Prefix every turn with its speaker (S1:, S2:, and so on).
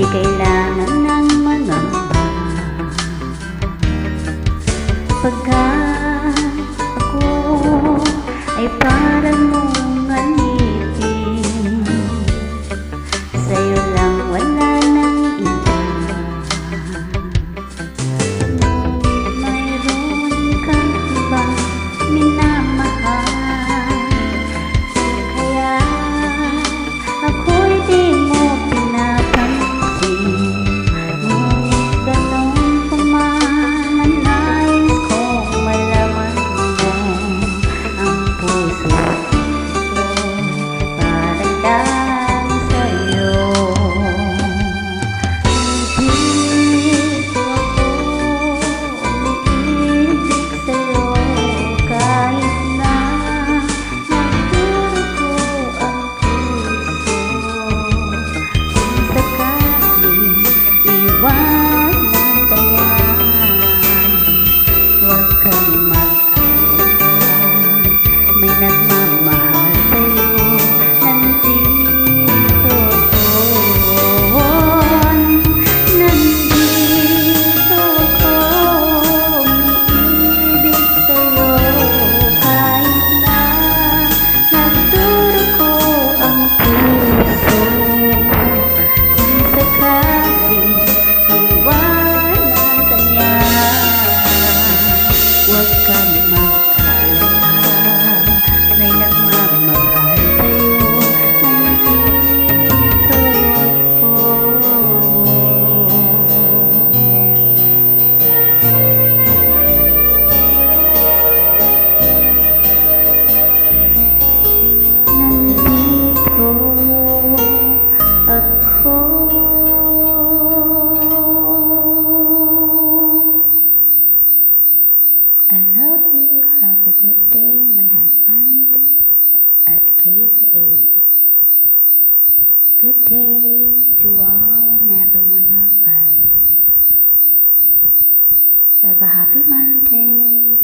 S1: Di kailangan ng mangamba pagkat ako ay parang mong alipin. Sa'yo lang wala nang iba, mayroon kang iba minamahal. Kaya ako'y di mo pinapansin, ngunit ganon pa man ang nais kong malaman mo. Ang puso ko'y para lang sa'yo. Hindi ko ako umiibig sa'yo kahit na magturo ko ang puso. Kung sakaling iwanan ka niya, huwag kang mag-alala. May nagmamahal sa'yo, nandito ko. Nandito ko, umiibig sa'yo kahit na nagturo ko ang puso. Kung sakaling iwanan ka niya, huwag kang mag-alala. May nagmamahal sa'yo, nandito ako. Nandito ako. I love you. Have a good day, my husband at KSA. Good day to all and every one of us. Have a happy Monday.